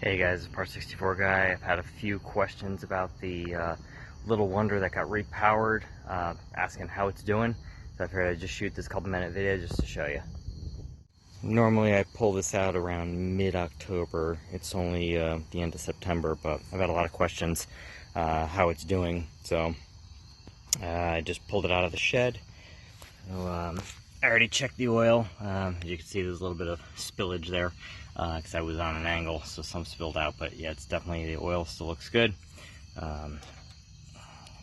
Hey guys, it's Part 64 guy. I've had a few questions about the little wonder that got repowered, asking how it's doing. So I figured I'd just shoot this couple-minute video just to show you. Normally I pull this out around mid-October. It's only the end of September, but I've had a lot of questions how it's doing. So I just pulled it out of the shed. So, I already checked the oil. As you can see, there's a little bit of spillage there because I was on an angle, so some spilled out. But yeah, it's definitely, the oil still looks good.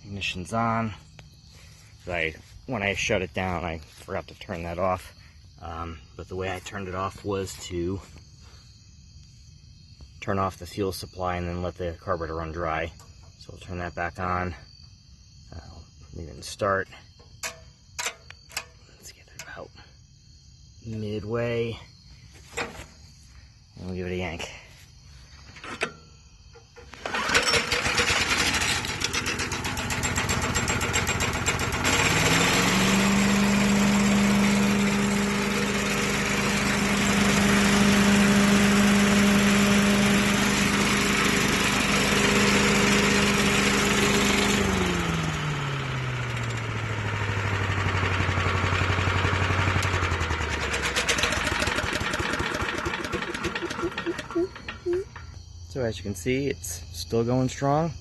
Ignition's on. When I shut it down, I forgot to turn that off. But the way I turned it off was to turn off the fuel supply and then let the carburetor run dry. So I'll turn that back on. I'll leave it in start. Let's get it about midway. And we'll give it a yank. So as you can see, it's still going strong.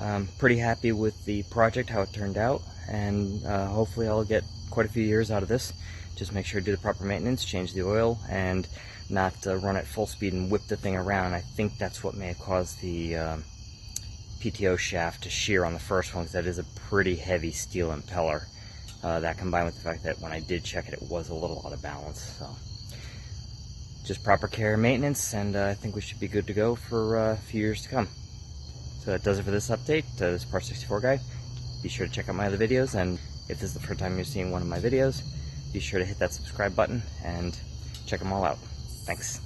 I'm pretty happy with the project, how it turned out, and hopefully I'll get quite a few years out of this. Just make sure to do the proper maintenance, change the oil, and not run at full speed and whip the thing around. I think that's what may have caused the PTO shaft to shear on the first one, because that is a pretty heavy steel impeller. That combined with the fact that when I did check it, it was a little out of balance. So just proper care and maintenance, and I think we should be good to go for a few years to come. So that does it for this update. This is Part 64 guy. Be sure to check out my other videos, and if this is the first time you're seeing one of my videos, be sure to hit that subscribe button and check them all out. Thanks.